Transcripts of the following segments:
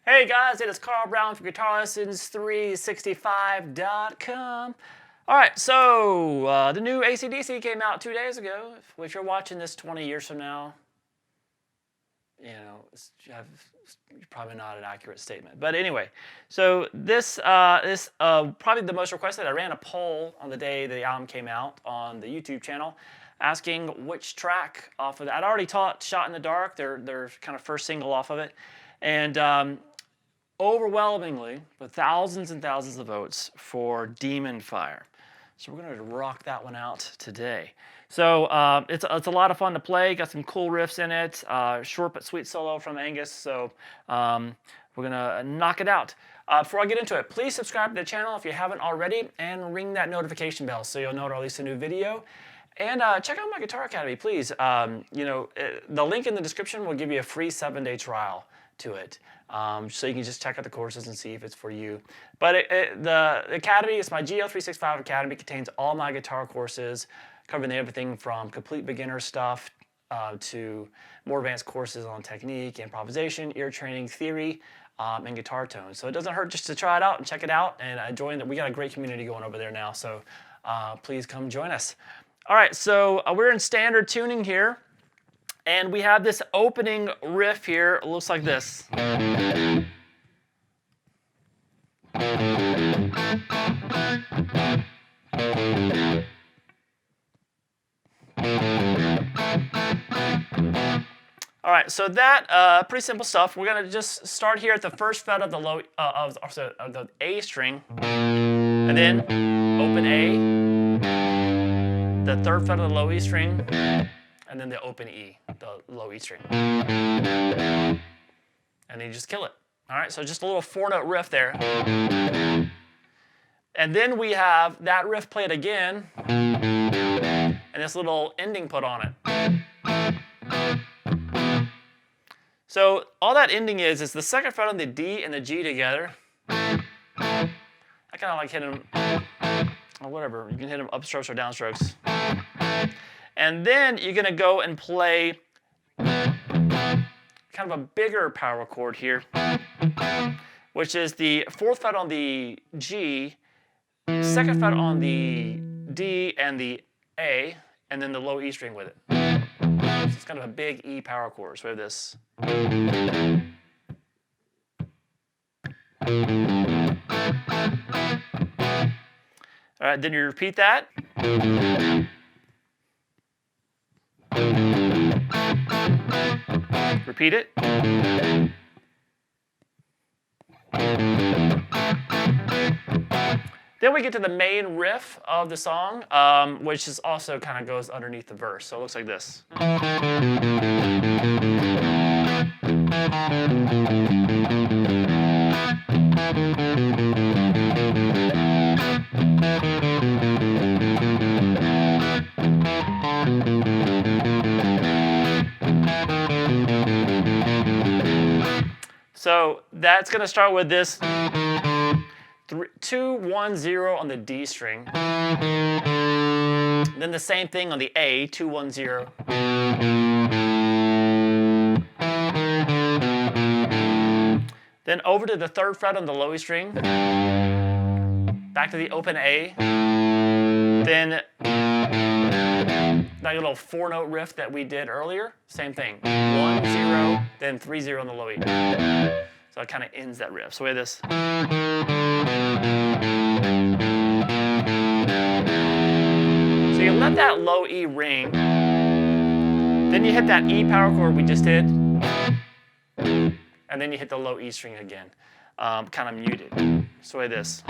Hey guys, it is Carl Brown from GuitarLessons365.com. All right, so the new AC/DC came out 2 days ago. If you're watching this 20 years from now, you know, it's probably not an accurate statement. But anyway, so this is probably the most requested. I ran a poll on the day the album came out on the YouTube channel, asking which track off of that. I'd already taught "Shot in the Dark," their kind of first single off of it, and overwhelmingly, with thousands and thousands of votes, for Demon Fire. So we're going to rock that one out today. So it's a lot of fun to play. Got some cool riffs in it. Short but sweet solo from Angus. So we're going to knock it out. Before I get into it, please subscribe to the channel if you haven't already, and ring that notification bell so you'll know when I release a new video. And check out my Guitar Academy, please. You know, the link in the description will give you a free 7-day trial to it. So you can just check out the courses and see if it's for you. But the Academy is my GL365 Academy. It contains all my guitar courses, covering everything from complete beginner stuff to more advanced courses on technique, improvisation, ear training, theory, and guitar tone. So it doesn't hurt just to try it out and check it out and join it. We got a great community going over there now, so please come join us. All right, so we're in standard tuning here. And we have this opening riff here. It looks like this. All right, so that pretty simple stuff. We're gonna just start here at the first fret of the low of the A string, and then open A, the third fret of the low E string, and then the open E, the low E string. And then you just kill it. All right, so just a little 4-note riff there. And then we have that riff played again, and this little ending put on it. So all that ending is the second fret on the D and the G together. I kind of like hitting them, or whatever. You can hit them upstrokes or downstrokes. And then you're going to go and play kind of a bigger power chord here, which is the 4th fret on the G, 2nd fret on the D and the A, and then the low E string with it. So it's kind of a big E power chord. So we have this. All right, then you repeat that. Repeat it. Then we get to the main riff of the song, which is also kind of goes underneath the verse. So it looks like this. So that's going to start with this 2-1-0 on the D string. Then the same thing on the A, 2-1-0. Then over to the 3rd fret on the low E string. Back to the open A. Then that little 4-note riff that we did earlier, same thing. 1-0, then 3-0 on the low E. So it kind of ends that riff. So we have this. So you let that low E ring. Then you hit that E power chord we just hit. And then you hit the low E string again. Kind of muted. So we have this.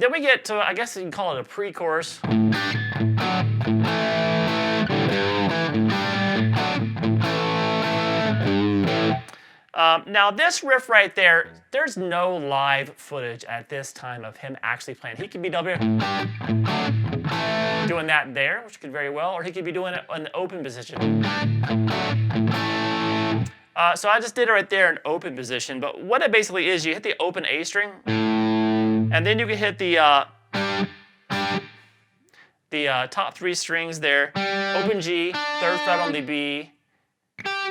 then we get to, I guess you can call it a pre-chorus. Now this riff right there, there's no live footage at this time of him actually playing. He could be doing that there, which could very well, or he could be doing it in the open position. So I just did it right there in open position, but what it basically is, you hit the open A string, and then you can hit the top 3 strings there, open G, 3rd fret on the B,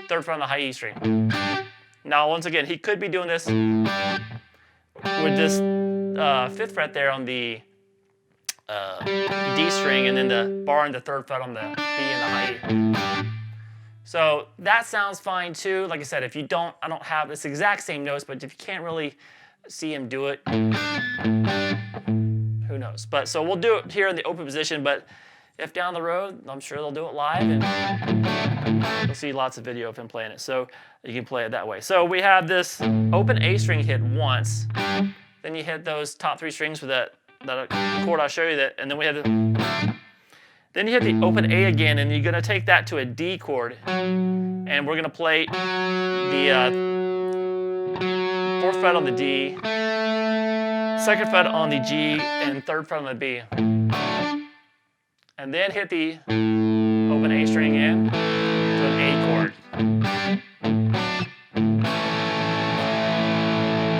3rd fret on the high E string. Now, once again, he could be doing this with this 5th fret there on the D string, and then the bar in the 3rd fret on the B and the high E. So that sounds fine too. Like I said, if you don't, I don't have this exact same notes, but if you can't really see him do it, who knows? But so we'll do it here in the open position, but if down the road, I'm sure they'll do it live, and you'll see lots of video of him playing it. So you can play it that way. So we have this open A string hit once, then you hit those top 3 strings with that chord I'll show you that, and then we have then you hit the open A again, and you're gonna take that to a D chord, and we're gonna play the 4th fret on the D, 2nd fret on the G, and 3rd fret on the B. And then hit the open A string again to an A chord.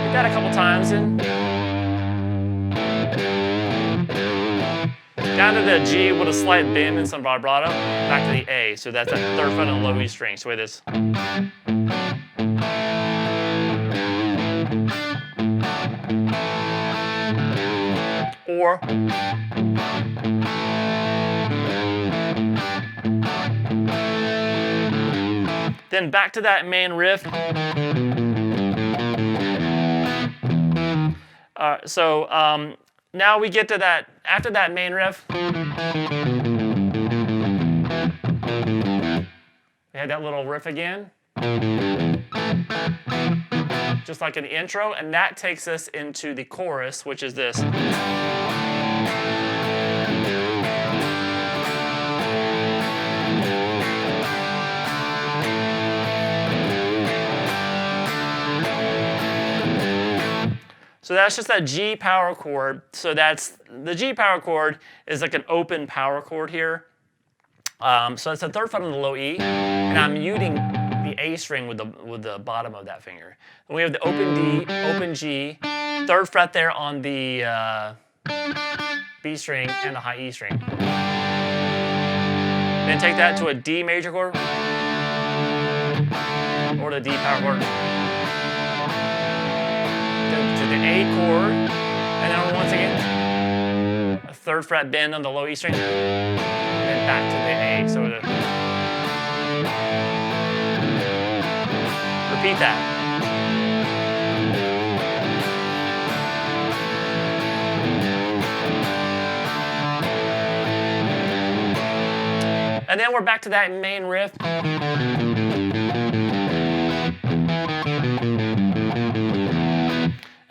Hit that a couple times, and down to the G with a slight bend and some vibrato, back to the A. So that's that 3rd fret on the low E string. So it is. Or then back to that main riff. Now we get to that, after that main riff, we had that little riff again, just like in the intro, and that takes us into the chorus, which is this. So that's just that G power chord. So that's the G power chord is like an open power chord here. So it's the 3rd fret on the low E, and I'm muting the A string with the bottom of that finger. And we have the open D, open G, 3rd fret there on the B string and the high E string. Then take that to a D major chord or the D power chord. To the A chord, and then once again, a 3rd fret bend on the low E string, and then back to the A. So repeat that. And then we're back to that main riff.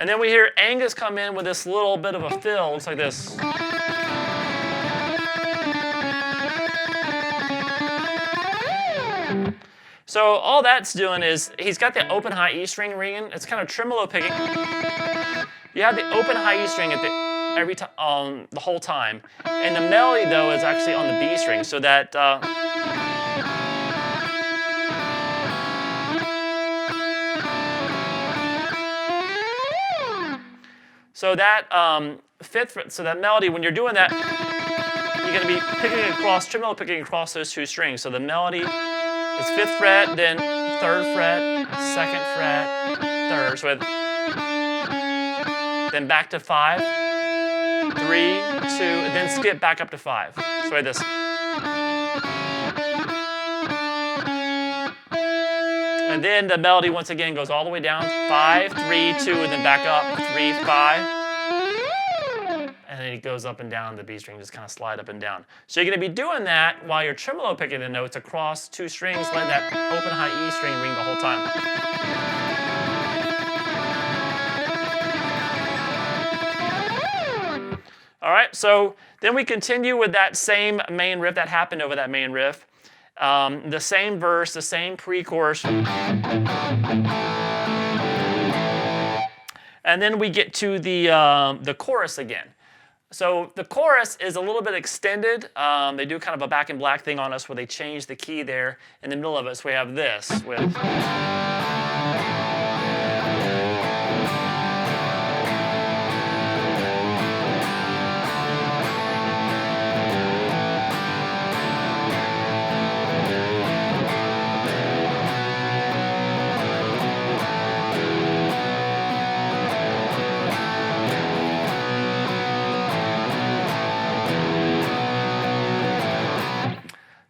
And then we hear Angus come in with this little bit of a fill. It's like this. So all that's doing is he's got the open high E string ringing. It's kind of tremolo picking. You have the open high E string at every time, the whole time, and the melody though is actually on the B string. So that. So that 5th fret, so that melody, when you're doing that, you're going to be picking across, tremolo picking across those 2 strings. So the melody is 5th fret, then 3rd fret, 2nd fret, 3rd. So then back to 5, 3, 2, and then skip back up to 5. So like this. And then the melody once again goes all the way down, 5, 3, 2, and then back up, 3, 5. And then it goes up and down, the B string just kind of slide up and down. So you're going to be doing that while you're tremolo picking the notes across 2 strings, letting that open high E string ring the whole time. All right, so then we continue with that same main riff that happened over that main riff. The same verse, the same pre-chorus. And then we get to the chorus again. So the chorus is a little bit extended. They do kind of a Back in Black thing on us where they change the key there in the middle of it. So we have this with...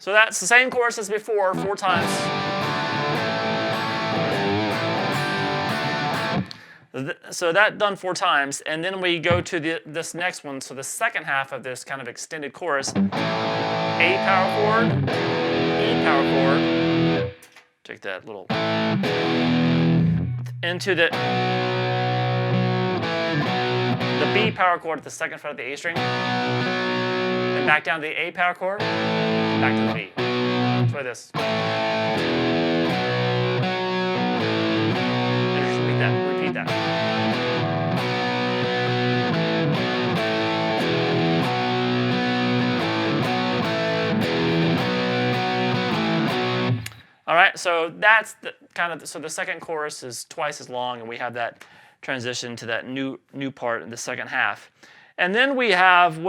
So that's the same chorus as before, 4 times. So that done 4 times, and then we go to this next one. So the second half of this kind of extended chorus: A power chord, E power chord. Take that little into the B power chord at the second fret of the A string, and back down to the A power chord. Back to the B. Try this. And just repeat that. Repeat that. All right, so that's the kind of so the second chorus is twice as long, and we have that transition to that new part in the second half. And then we have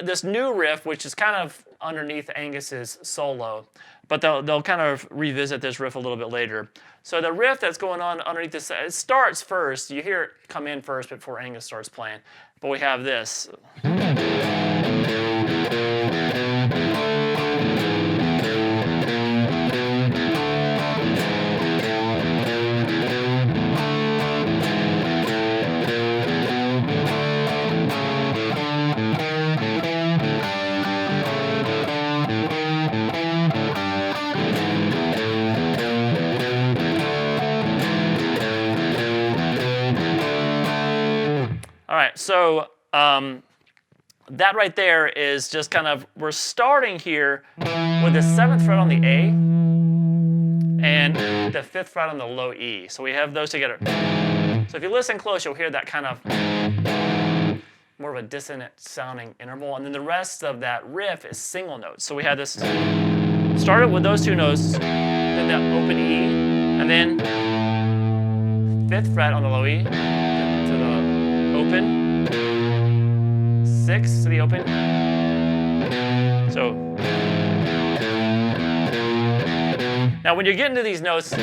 this new riff, which is kind of underneath Angus's solo, but they'll kind of revisit this riff a little bit later. So the riff that's going on underneath this, it starts first. You hear it come in first before Angus starts playing. But we have this. All right, so that right there is just kind of, we're starting here with the 7th fret on the A and the 5th fret on the low E. So we have those together. So if you listen close, you'll hear that kind of more of a dissonant sounding interval. And then the rest of that riff is single notes. So we have this, started with those 2 notes, then the open E, and then 5th fret on the low E, to the open, 6 to the open. So now when you get into these notes,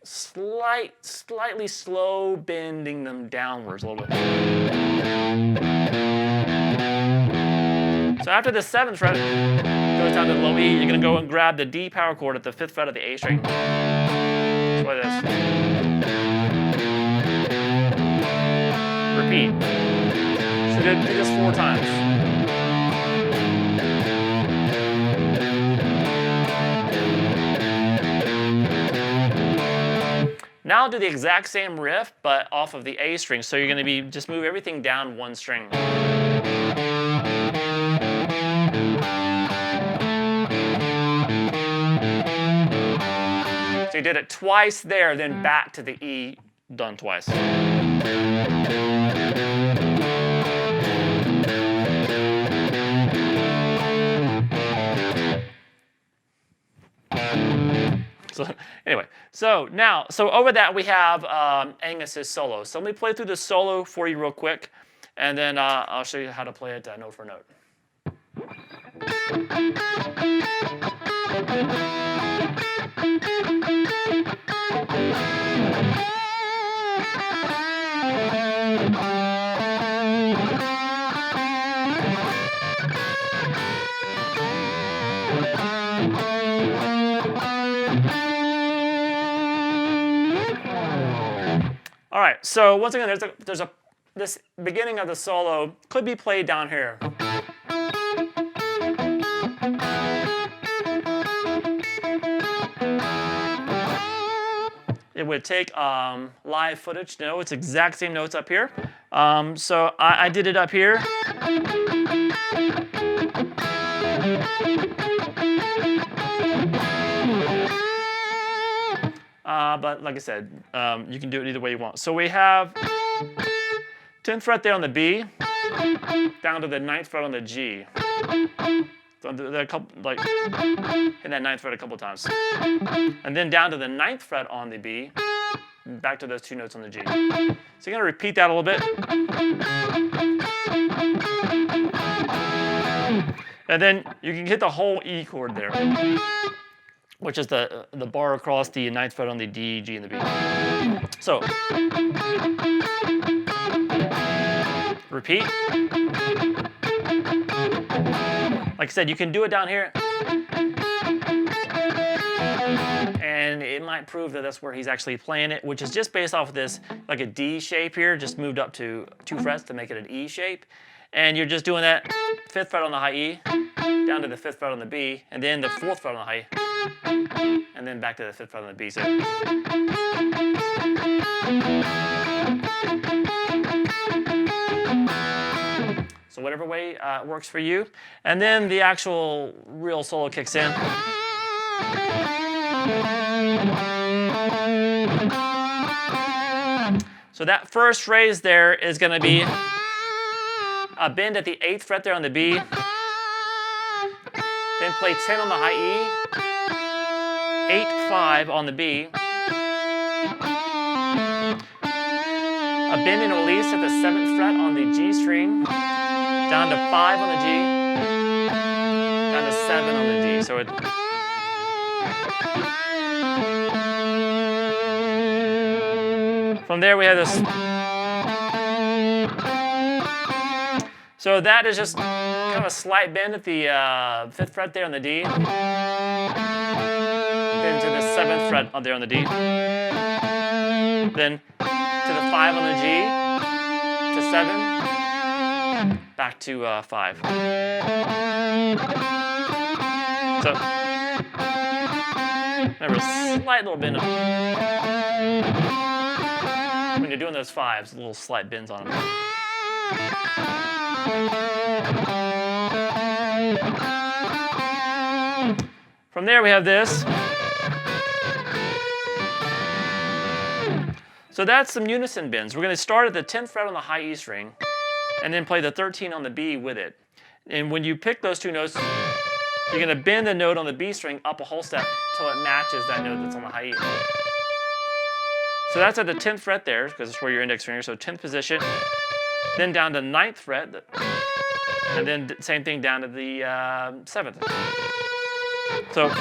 slightly slow bending them downwards a little bit. So after the 7th fret goes down to the low E, you're going to go and grab the D power chord at the 5th fret of the A string. Let's play this. Repeat. So do this 4 times. Now I'll do the exact same riff, but off of the A string. So you're going to just move everything down 1 string. So you did it twice there, then back to the E, done twice. So anyway, so over that we have Angus's solo. So let me play through the solo for you real quick, and then I'll show you how to play it note for note. All right, so once again, this beginning of the solo could be played down here. It would take live footage to know it's exact same notes up here, So I did it up here. But like I said, you can do it either way you want. So we have 10th fret there on the B, down to the 9th fret on the G. So there a couple, like, hit that 9th fret a couple times. And then down to the 9th fret on the B, back to those 2 notes on the G. So you're going to repeat that a little bit. And then you can hit the whole E chord there, which is the bar across the 9th fret on the D, G, and the B. So, repeat. Like I said, you can do it down here. And it might prove that that's where he's actually playing it, which is just based off of this, like a D shape here, just moved up to 2 frets to make it an E shape. And you're just doing that 5th fret on the high E, down to the 5th fret on the B, and then the 4th fret on the high E, and then back to the 5th fret on the B. So whatever way works for you. And then the actual real solo kicks in. So that first phrase there is going to be a bend at the 8th fret there on the B, then play 10 on the high E, 8, 5 on the B, a bend and release at the 7th fret on the G string, down to 5 on the G, down to 7 on the D. So from there we have this. So that is just kind of a slight bend at the 5th fret there on the D, then to the 7th fret there on the D, then to the 5 on the G, to 7, back to 5. So remember, a slight little bend when you're doing those 5s, little slight bends on them. From there we have this. So that's some unison bends. We're going to start at the 10th fret on the high E string and then play the 13 on the B with it. And when you pick those 2 notes, you're going to bend the note on the B string up a whole step until it matches that note that's on the high E. So that's at the 10th fret there, because it's where your index finger, so 10th position. Then down to 9th fret, and then same thing down to the 7th. So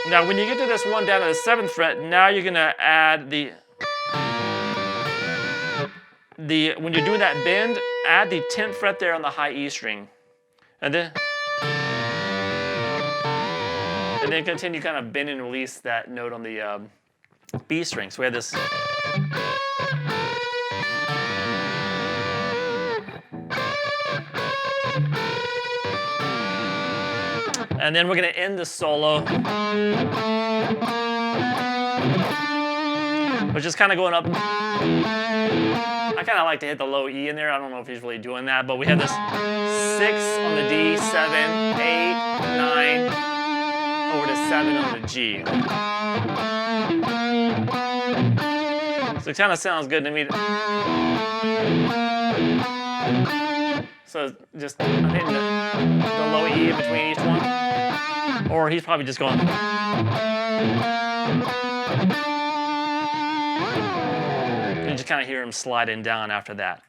now when you get to this one down to the 7th fret, now you're going to add when you're doing that bend, add the 10th fret there on the high E string. And then continue kind of bend and release that note on the B string. So we have this. And then we're going to end the solo, which is kind of going up. I kind of like to hit the low E in there. I don't know if he's really doing that, but we have this 6 on the D, 7, 8, 9, over to 7 on the G. So it kind of sounds good to me. So just I'm hitting the low E in between each one. Or he's probably just going. You just kind of hear him sliding down after that.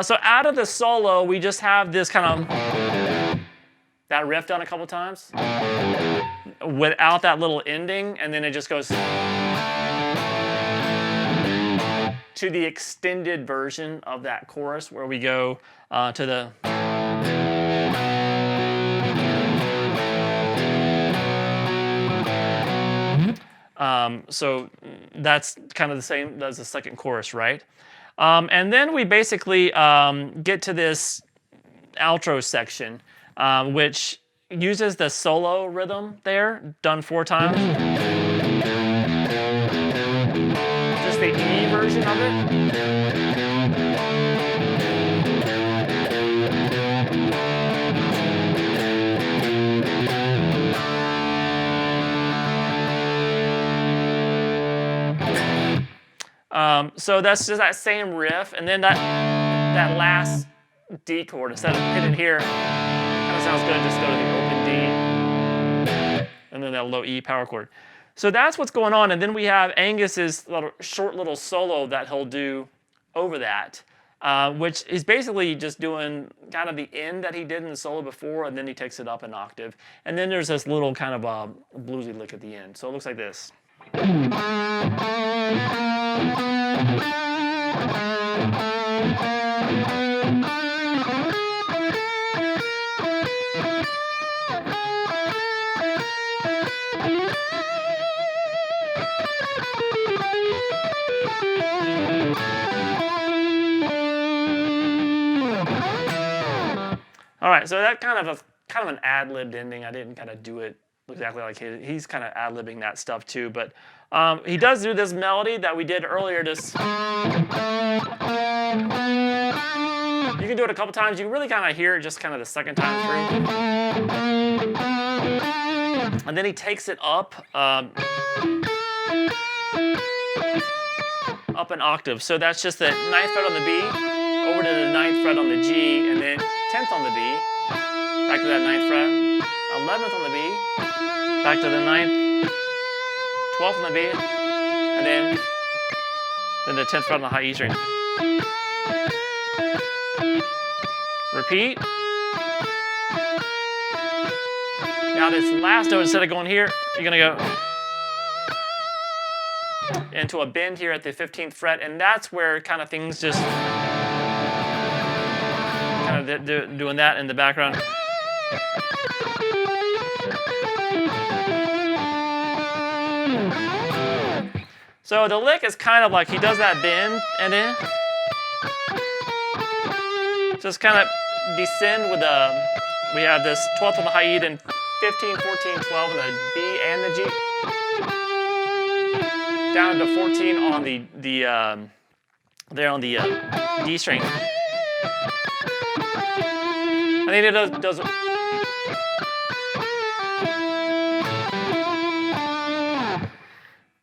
So out of the solo, we just have this kind of that riff done a couple times without that little ending, and then it just goes to the extended version of that chorus where we go to the. So that's kind of the same as the second chorus, right? And then we basically get to this outro section, which uses the solo rhythm there, done 4 times. Just the E version of it. So that's just that same riff, and then that last D chord, instead of hitting here, kind of sounds good. Just go to the open D, and then that low E power chord. So that's what's going on, and then we have Angus's short little solo that he'll do over that, which is basically just doing kind of the end that he did in the solo before, and then he takes it up an octave, and then there's this little kind of bluesy lick at the end. So it looks like this. All right, so that kind of an ad-libbed ending. I didn't kind of do it exactly like he's kind of ad-libbing that stuff too, but he does do this melody that we did earlier. Just you can do it a couple times. You really kind of hear it just kind of the second time through, and then he takes it up an octave. So that's just the 9th fret on the B over to the 9th fret on the G, and then 10th on the B, back to that 9th fret, 11th on the B, back to the 9th, 12th on the B, and then the 10th fret on the high E string. Repeat. Now this last note, instead of going here, you're going to go into a bend here at the 15th fret, and that's where kind of things just kind of doing that in the background. So the lick is kind of like he does that bend and then just kind of descend with we have this 12th on the high E, then 15, 14, 12 on the B and the G, down to 14 on the there on the D string. And then it does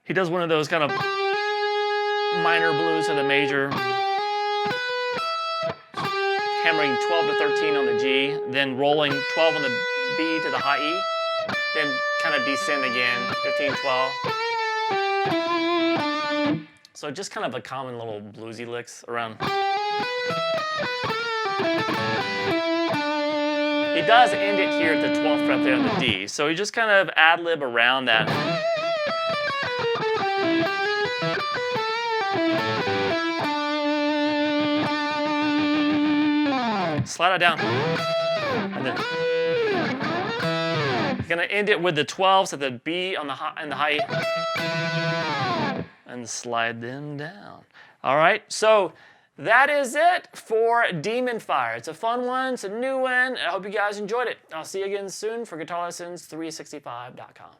he does one of those kind of minor blues to the major, hammering 12 to 13 on the G, then rolling 12 on the B to the high E, then kind of descend again, 15, 12. So just kind of a common little bluesy licks around. He does end it here at the 12th fret there on the D, so he just kind of ad-lib around that. Slide it down. And then he's gonna end it with the 12s at the B on the high and slide them down. All right, so that is it for Demon Fire. It's a fun one, it's a new one, and I hope you guys enjoyed it. I'll see you again soon for GuitarLessons365.com.